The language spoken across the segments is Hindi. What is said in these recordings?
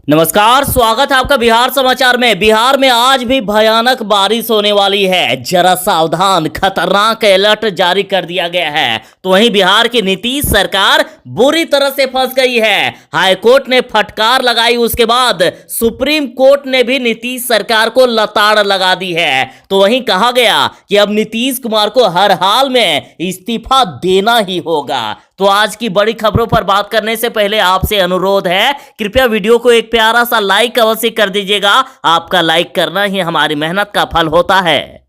नमस्कार, स्वागत है आपका बिहार समाचार में। बिहार में आज भी भयानक बारिश होने वाली है। जरा सावधान, खतरनाक अलर्ट जारी कर दिया गया है। तो वहीं बिहार की नीतीश सरकार बुरी तरह से फंस गई है। हाईकोर्ट ने फटकार लगाई, उसके बाद सुप्रीम कोर्ट ने भी नीतीश सरकार को लताड़ लगा दी है। तो वहीं कहा गया कि अब नीतीश कुमार को हर हाल में इस्तीफा देना ही होगा। तो आज की बड़ी खबरों पर बात करने से पहले आपसे अनुरोध है, कृपया वीडियो को एक प्यारा सा लाइक अवश्य कर दीजिएगा। आपका लाइक करना ही हमारी मेहनत का फल होता है।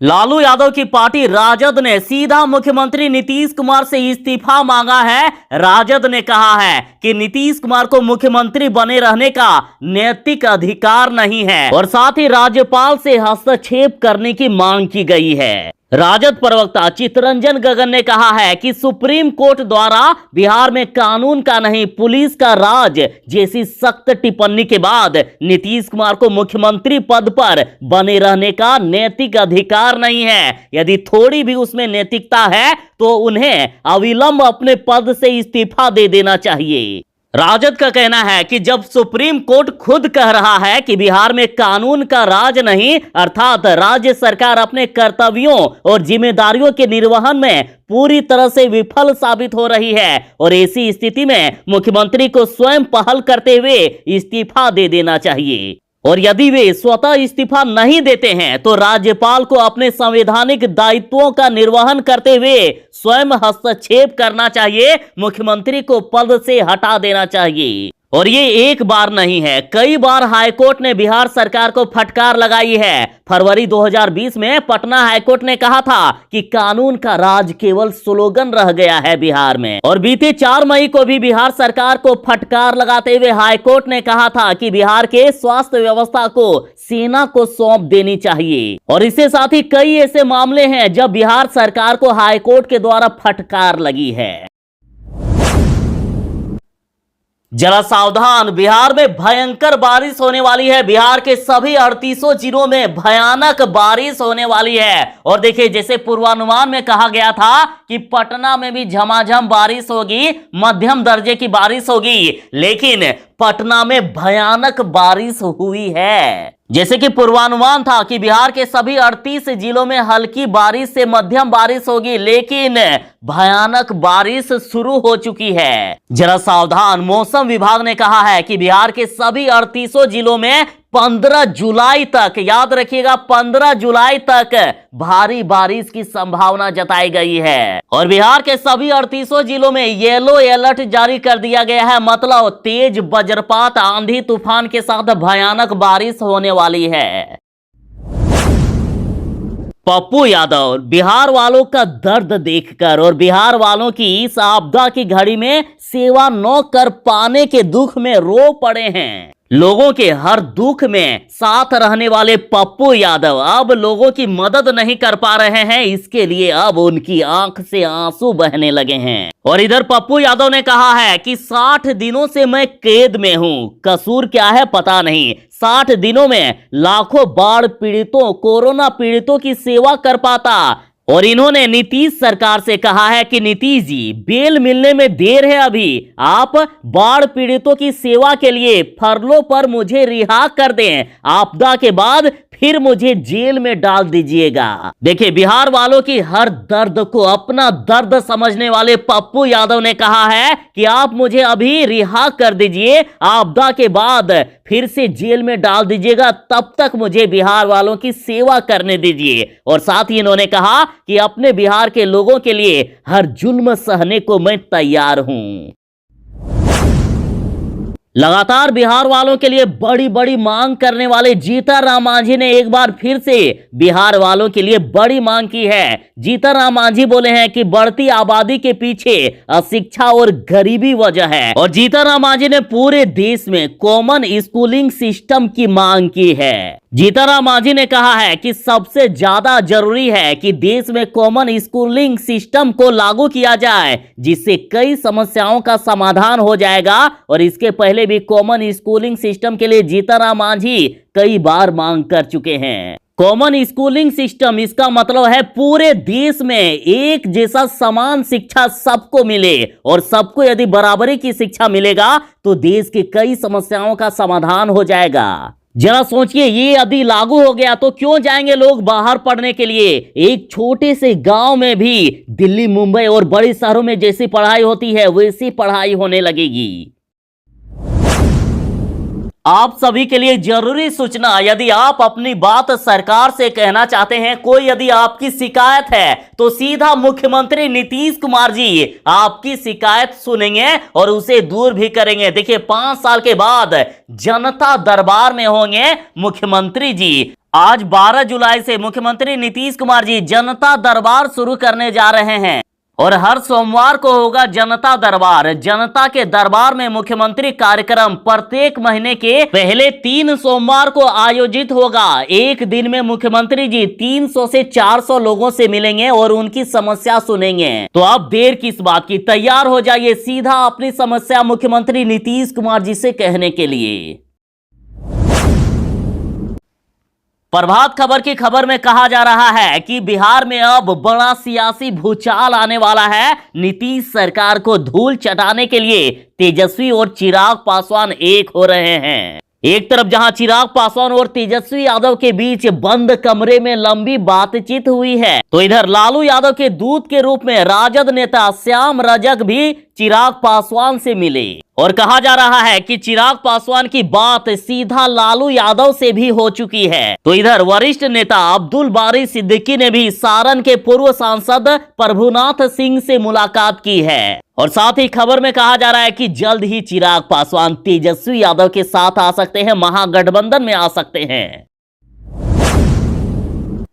लालू यादव की पार्टी राजद ने सीधा मुख्यमंत्री नीतीश कुमार से इस्तीफा मांगा है। राजद ने कहा है कि नीतीश कुमार को मुख्यमंत्री बने रहने का नैतिक अधिकार नहीं है और साथ ही राज्यपाल से हस्तक्षेप करने की मांग की गई है। राजद प्रवक्ता चित्तरंजन गगन ने कहा है कि सुप्रीम कोर्ट द्वारा बिहार में कानून का नहीं पुलिस का राज जैसी सख्त टिप्पणी के बाद नीतीश कुमार को मुख्यमंत्री पद पर बने रहने का नैतिक अधिकार नहीं है। यदि थोड़ी भी उसमें नैतिकता है तो उन्हें अविलंब अपने पद से इस्तीफा दे देना चाहिए। राजद का कहना है कि जब सुप्रीम कोर्ट खुद कह रहा है कि बिहार में कानून का राज नहीं, अर्थात राज्य सरकार अपने कर्तव्यों और जिम्मेदारियों के निर्वहन में पूरी तरह से विफल साबित हो रही है और ऐसी स्थिति में मुख्यमंत्री को स्वयं पहल करते हुए इस्तीफा दे देना चाहिए। और यदि वे स्वतः इस्तीफा नहीं देते हैं तो राज्यपाल को अपने संवैधानिक दायित्वों का निर्वहन करते हुए स्वयं हस्तक्षेप करना चाहिए, मुख्यमंत्री को पद से हटा देना चाहिए। और ये एक बार नहीं है, कई बार हाईकोर्ट ने बिहार सरकार को फटकार लगाई है। फरवरी 2020 में पटना हाईकोर्ट ने कहा था कि कानून का राज केवल स्लोगन रह गया है बिहार में। और बीते 4 मई को भी बिहार सरकार को फटकार लगाते हुए हाईकोर्ट ने कहा था कि बिहार के स्वास्थ्य व्यवस्था को सेना को सौंप देनी चाहिए। और इसके साथ ही कई ऐसे मामले हैं जब बिहार सरकार को हाईकोर्ट के द्वारा फटकार लगी है। जरा सावधान, बिहार में भयंकर बारिश होने वाली है। बिहार के सभी 38 जिलों में भयानक बारिश होने वाली है। और देखिए, जैसे पूर्वानुमान में कहा गया था कि पटना में भी झमाझम बारिश होगी, मध्यम दर्जे की बारिश होगी, लेकिन पटना में भयानक बारिश हुई है। जैसे कि पूर्वानुमान था कि बिहार के सभी 38 जिलों में हल्की बारिश से मध्यम बारिश होगी, लेकिन भयानक बारिश शुरू हो चुकी है। जरा सावधान, मौसम विभाग ने कहा है कि बिहार के सभी 38 जिलों में 15 जुलाई तक, याद रखिएगा 15 जुलाई तक भारी बारिश की संभावना जताई गई है। और बिहार के सभी 38 जिलों में येलो अलर्ट जारी कर दिया गया है। मतलब तेज वज्रपात, आंधी तूफान के साथ भयानक बारिश होने वाली है। पप्पू यादव बिहार वालों का दर्द देखकर और बिहार वालों की इस आपदा की घड़ी में सेवा न कर पाने के दुख में रो पड़े हैं। लोगों के हर दुख में साथ रहने वाले पप्पू यादव अब लोगों की मदद नहीं कर पा रहे हैं, इसके लिए अब उनकी आंख से आंसू बहने लगे हैं। और इधर पप्पू यादव ने कहा है कि 60 दिनों से मैं कैद में हूं, कसूर क्या है पता नहीं। 60 दिनों में लाखों बाढ़ पीड़ितों, कोरोना पीड़ितों की सेवा कर पाता। और इन्होंने नीतीश सरकार से कहा है कि नीतीश जी, बेल मिलने में देर है, अभी आप बाढ़ पीड़ितों की सेवा के लिए फरलो पर मुझे रिहा कर दें, आपदा के बाद फिर मुझे जेल में डाल दीजिएगा। देखिए, बिहार वालों की हर दर्द को अपना दर्द समझने वाले पप्पू यादव ने कहा है कि आप मुझे अभी रिहा कर दीजिए, आपदा के बाद फिर से जेल में डाल दीजिएगा, तब तक मुझे बिहार वालों की सेवा करने दीजिए। और साथ ही इन्होंने कहा कि अपने बिहार के लोगों के लिए हर जुल्म सहने को मैं तैयार हूं। लगातार बिहार वालों के लिए बड़ी बड़ी मांग करने वाले जीतन राम मांझी ने एक बार फिर से बिहार वालों के लिए बड़ी मांग की है। जीतन राम मांझी बोले हैं कि बढ़ती आबादी के पीछे अशिक्षा और गरीबी वजह है। और जीतन राम मांझी ने पूरे देश में कॉमन स्कूलिंग सिस्टम की मांग की है। जीतन राम मांझी ने कहा है कि सबसे ज्यादा जरूरी है कि देश में कॉमन स्कूलिंग सिस्टम को लागू किया जाए, जिससे कई समस्याओं का समाधान हो जाएगा। और इसके पहले भी कॉमन स्कूलिंग सिस्टम के लिए जीतन राम मांझी कई बार मांग कर चुके हैं। कॉमन स्कूलिंग सिस्टम, इसका मतलब है पूरे देश में एक जैसा समान शिक्षा सबको मिले, और सबको यदि बराबरी की शिक्षा मिलेगा तो देश की कई समस्याओं का समाधान हो जाएगा। जरा सोचिए, ये यदि लागू हो गया तो क्यों जाएंगे लोग बाहर पढ़ने के लिए। एक छोटे से गांव में भी दिल्ली, मुंबई और बड़े शहरों में जैसी पढ़ाई होती है वैसी पढ़ाई होने लगेगी। आप सभी के लिए जरूरी सूचना, यदि आप अपनी बात सरकार से कहना चाहते हैं, कोई यदि आपकी शिकायत है तो सीधा मुख्यमंत्री नीतीश कुमार जी आपकी शिकायत सुनेंगे और उसे दूर भी करेंगे। देखिए, 5 साल के बाद जनता दरबार में होंगे मुख्यमंत्री जी। आज 12 जुलाई से मुख्यमंत्री नीतीश कुमार जी जनता दरबार शुरू करने जा रहे हैं और हर सोमवार को होगा जनता दरबार। जनता के दरबार में मुख्यमंत्री कार्यक्रम प्रत्येक महीने के पहले 3 सोमवार को आयोजित होगा। एक दिन में मुख्यमंत्री जी 300 से 400 लोगों से मिलेंगे और उनकी समस्या सुनेंगे। तो आप देर किस बात की, तैयार हो जाइए सीधा अपनी समस्या मुख्यमंत्री नीतीश कुमार जी से कहने के लिए। प्रभात खबर की खबर में कहा जा रहा है कि बिहार में अब बड़ा सियासी भूचाल आने वाला है। नीतीश सरकार को धूल चटाने के लिए तेजस्वी और चिराग पासवान एक हो रहे हैं। एक तरफ जहां चिराग पासवान और तेजस्वी यादव के बीच बंद कमरे में लंबी बातचीत हुई है, तो इधर लालू यादव के दूत के रूप में राजद नेता श्याम रजक भी चिराग पासवान से मिले और कहा जा रहा है कि चिराग पासवान की बात सीधा लालू यादव से भी हो चुकी है। तो इधर वरिष्ठ नेता अब्दुल बारी सिद्दीकी ने भी सारण के पूर्व सांसद प्रभुनाथ सिंह से मुलाकात की है और साथ ही खबर में कहा जा रहा है कि जल्द ही चिराग पासवान तेजस्वी यादव के साथ आ सकते हैं, महागठबंधन में आ सकते हैं।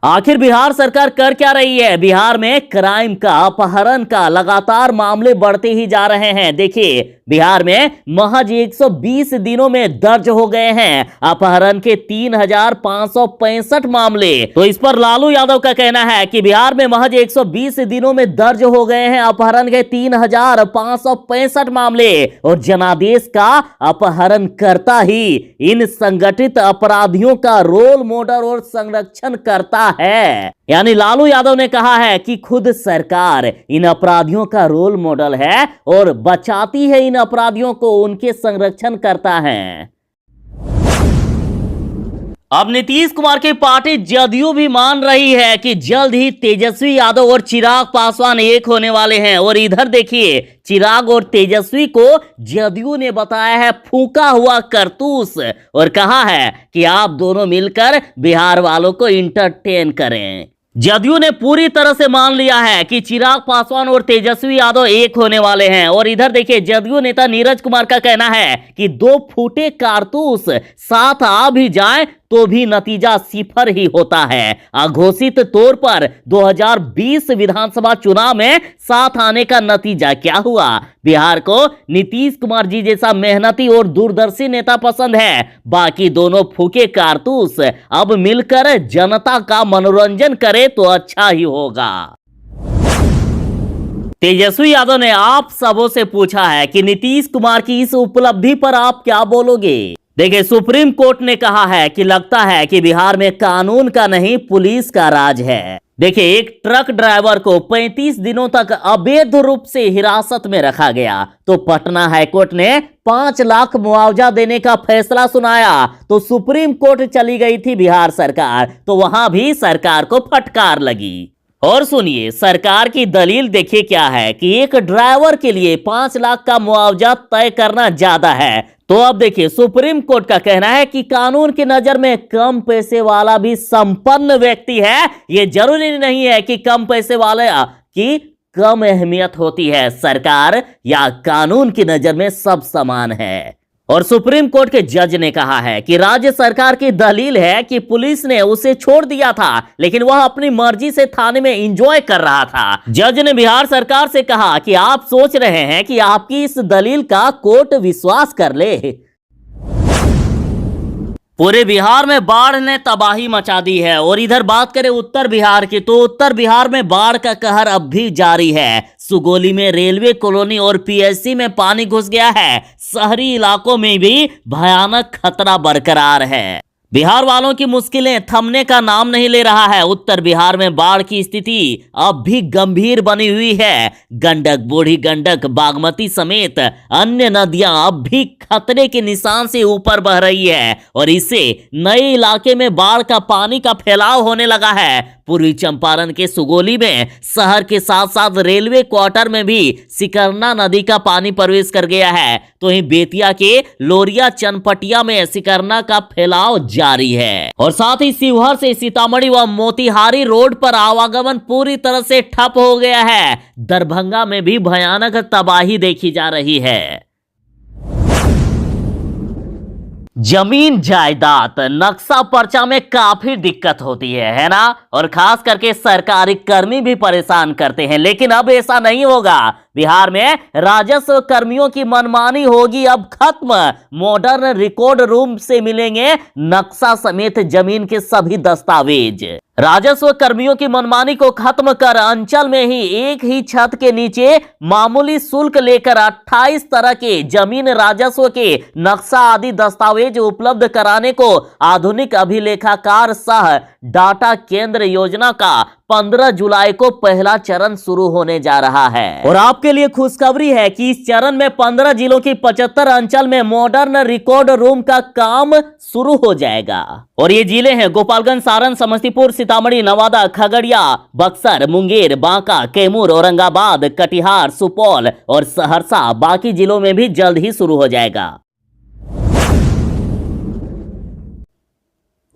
आखिर बिहार सरकार कर क्या रही है? बिहार में क्राइम का, अपहरण का लगातार मामले बढ़ते ही जा रहे हैं। देखिए, बिहार में महज 120 दिनों में दर्ज हो गए हैं अपहरण के 3565 मामले। तो इस पर लालू यादव का कहना है कि बिहार में महज 120 दिनों में दर्ज हो गए हैं अपहरण के 3565 मामले और जनादेश का अपहरण करता ही इन संगठित अपराधियों का रोल मॉडल और संरक्षण करता है। यानी लालू यादव ने कहा है कि खुद सरकार इन अपराधियों का रोल मॉडल है और बचाती है इन अपराधियों को, उनके संरक्षण करता है। अब नीतीश कुमार की पार्टी जदयू भी मान रही है कि जल्द ही तेजस्वी यादव और चिराग पासवान एक होने वाले हैं और इधर देखिए, चिराग और तेजस्वी को जदयू ने बताया है फूंका हुआ कारतूस और कहा है कि आप दोनों मिलकर बिहार वालों को इंटरटेन करें। जदयू ने पूरी तरह से मान लिया है कि चिराग पासवान और तेजस्वी यादव एक होने वाले हैं और इधर देखिए, जदयू नेता नीरज कुमार का कहना है कि 2 फूटे कारतूस साथ आ भी जाएं तो भी नतीजा सिफर ही होता है। अघोषित तौर पर 2020 विधानसभा चुनाव में साथ आने का नतीजा क्या हुआ? बिहार को नीतीश कुमार जी जैसा मेहनती और दूरदर्शी नेता पसंद है। बाकी दोनों फूके कारतूस अब मिलकर जनता का मनोरंजन करे तो अच्छा ही होगा। तेजस्वी यादव ने आप सबों से पूछा है कि नीतीश कुमार की इस उपलब्धि पर आप क्या बोलोगे? देखिए, सुप्रीम कोर्ट ने कहा है कि लगता है कि बिहार में कानून का नहीं पुलिस का राज है। देखिए, एक ट्रक ड्राइवर को 35 दिनों तक अवैध रूप से हिरासत में रखा गया तो पटना हाईकोर्ट ने 5 लाख मुआवजा देने का फैसला सुनाया तो सुप्रीम कोर्ट चली गई थी बिहार सरकार, तो वहां भी सरकार को फटकार लगी। और सुनिए, सरकार की दलील देखिए क्या है कि एक ड्राइवर के लिए 5 लाख का मुआवजा तय करना ज्यादा है। तो अब देखिए, सुप्रीम कोर्ट का कहना है कि कानून की नजर में कम पैसे वाला भी संपन्न व्यक्ति है। ये जरूरी नहीं है कि कम पैसे वाले की कम अहमियत होती है। सरकार या कानून की नजर में सब समान है। और सुप्रीम कोर्ट के जज ने कहा है कि राज्य सरकार की दलील है कि पुलिस ने उसे छोड़ दिया था लेकिन वह अपनी मर्जी से थाने में एंजॉय कर रहा था। जज ने बिहार सरकार से कहा कि आप सोच रहे हैं कि आपकी इस दलील का कोर्ट विश्वास कर ले। पूरे बिहार में बाढ़ ने तबाही मचा दी है और इधर बात करें उत्तर बिहार की तो उत्तर बिहार में बाढ़ का कहर अब भी जारी है। सुगोली में रेलवे कॉलोनी और पीएससी में पानी घुस गया है। शहरी इलाकों में भी भयानक खतरा बरकरार है। बिहार वालों की मुश्किलें थमने का नाम नहीं ले रहा है। उत्तर बिहार में बाढ़ की स्थिति अब भी गंभीर बनी हुई है। गंडक, बूढ़ी गंडक, बागमती समेत अन्य नदियां अब भी खतरे के निशान से ऊपर बह रही है और इससे नए इलाके में बाढ़ का पानी का फैलाव होने लगा है। पूर्वी चंपारण के सुगोली में शहर के साथ साथ रेलवे क्वार्टर में भी सिकरना नदी का पानी प्रवेश कर गया है। तो वहीं बेतिया के लोरिया चनपटिया में सिकरना का फैलाव जारी है और साथ ही शिवहर से सीतामढ़ी व मोतिहारी रोड पर आवागमन पूरी तरह से ठप हो गया है। दरभंगा में भी भयानक तबाही देखी जा रही है। जमीन जायदाद नक्शा पर्चा में काफी दिक्कत होती है ना। और खास करके सरकारी कर्मी भी परेशान करते हैं, लेकिन अब ऐसा नहीं होगा। बिहार में राजस्व कर्मियों की मनमानी होगी अब खत्म। मॉडर्न रिकॉर्ड रूम से मिलेंगे नक्शा समेत जमीन के सभी दस्तावेज। राजस्व कर्मियों की मनमानी को खत्म कर अंचल में ही एक ही छत के नीचे मामूली शुल्क लेकर 28 तरह के जमीन राजस्व के नक्शा आदि दस्तावेज उपलब्ध कराने को आधुनिक अभिलेखाकार सह डाटा केंद्र योजना का 15 जुलाई को पहला चरण शुरू होने जा रहा है। और आपके लिए खुशखबरी है कि इस चरण में 15 जिलों की 75 अंचल में मॉडर्न रिकॉर्ड रूम का काम शुरू हो जाएगा। और ये जिले हैं गोपालगंज, सारण, समस्तीपुर, सीतामढ़ी, नवादा, खगड़िया, बक्सर, मुंगेर, बांका, कैमूर, औरंगाबाद, कटिहार, सुपौल और सहरसा। बाकी जिलों में भी जल्द ही शुरू हो जाएगा।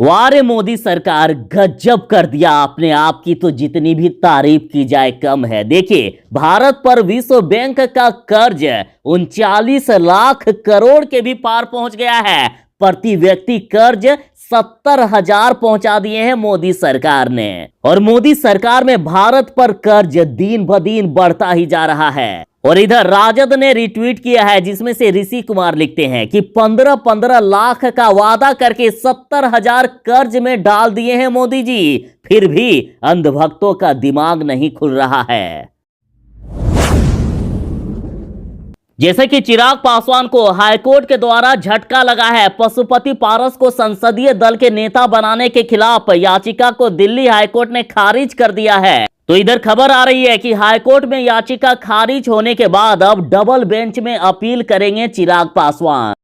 वारे मोदी सरकार, गजब कर दिया आपने। आपकी तो जितनी भी तारीफ की जाए कम है। देखिए, भारत पर विश्व बैंक का कर्ज 39 लाख करोड़ के भी पार पहुंच गया है। प्रति व्यक्ति कर्ज 70,000 पहुंचा दिए हैं मोदी सरकार ने। और मोदी सरकार में भारत पर कर्ज दिन ब दिन बढ़ता ही जा रहा है। और इधर राजद ने रिट्वीट किया है जिसमें से ऋषि कुमार लिखते हैं कि 15-15 लाख का वादा करके 70,000 कर्ज में डाल दिए हैं मोदी जी, फिर भी अंधभक्तों का दिमाग नहीं खुल रहा है। जैसे कि चिराग पासवान को हाईकोर्ट के द्वारा झटका लगा है। पशुपति पारस को संसदीय दल के नेता बनाने के खिलाफ याचिका को दिल्ली हाईकोर्ट ने खारिज कर दिया है। तो इधर खबर आ रही है कि हाईकोर्ट में याचिका खारिज होने के बाद अब डबल बेंच में अपील करेंगे चिराग पासवान।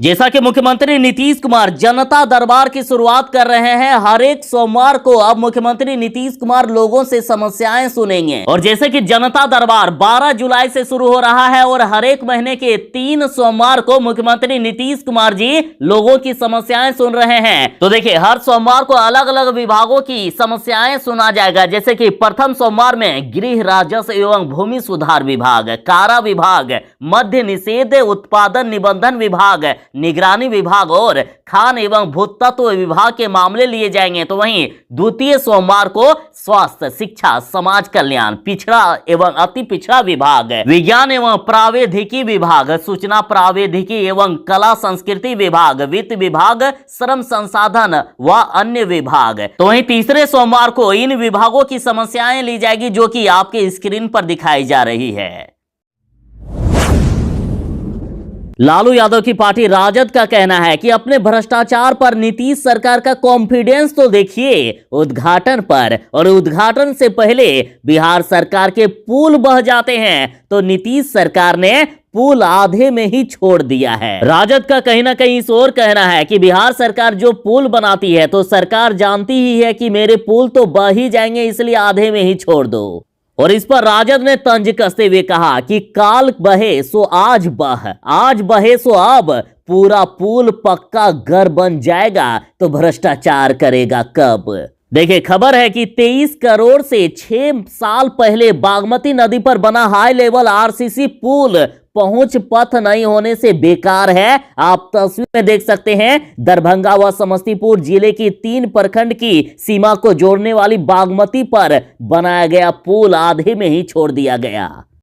जैसा कि मुख्यमंत्री नीतीश कुमार जनता दरबार की शुरुआत कर रहे हैं, हर एक सोमवार को अब मुख्यमंत्री नीतीश कुमार लोगों से समस्याएं सुनेंगे। और जैसे कि जनता दरबार 12 जुलाई से शुरू हो रहा है और हर एक महीने के 3 सोमवार को मुख्यमंत्री नीतीश कुमार जी लोगों की समस्याएं सुन रहे हैं। तो देखिए, हर सोमवार को अलग अलग विभागों की समस्याएं सुना जाएगा। जैसे कि प्रथम सोमवार में गृह, राजस्व एवं भूमि सुधार विभाग, कारा विभाग, मद्य निषेध उत्पादन निबंधन विभाग, निगरानी विभाग और खान एवं भूतत्व विभाग के मामले लिए जाएंगे। तो वहीं द्वितीय सोमवार को स्वास्थ्य, शिक्षा, समाज कल्याण, पिछड़ा एवं अति पिछड़ा विभाग, विज्ञान एवं प्रावैधिकी विभाग, सूचना प्रावैधिकी एवं कला संस्कृति विभाग, वित्त विभाग, श्रम संसाधन व अन्य विभाग। तो वहीं तीसरे सोमवार को इन विभागों की समस्याएं ली जाएगी जो कि आपके स्क्रीन पर दिखाई जा रही है। लालू यादव की पार्टी राजद का कहना है कि अपने भ्रष्टाचार पर नीतीश सरकार का कॉन्फिडेंस तो देखिए उद्घाटन पर, और उद्घाटन से पहले बिहार सरकार के पुल बह जाते हैं तो नीतीश सरकार ने पुल आधे में ही छोड़ दिया है। राजद का कहीं ना कहीं इस ओर कहना है कि बिहार सरकार जो पुल बनाती है तो सरकार जानती ही है कि मेरे पुल तो बह ही जाएंगे, इसलिए आधे में ही छोड़ दो। और इस पर राजद ने तंज कसते हुए कहा कि काल बहे सो आज बह, आज बहे सो अब, पूरा पुल पक्का घर बन जाएगा तो भ्रष्टाचार करेगा कब। देखिए, खबर है कि 23 करोड़ से 6 साल पहले बागमती नदी पर बना हाई लेवल आरसीसी पुल पहुंच पथ नहीं होने से बेकार है। आप तस्वीर में देख सकते हैं, दरभंगा व समस्तीपुर जिले की 3 प्रखंड की सीमा को जोड़ने वाली बागमती पर बनाया गया पुल आधे में ही छोड़ दिया गया।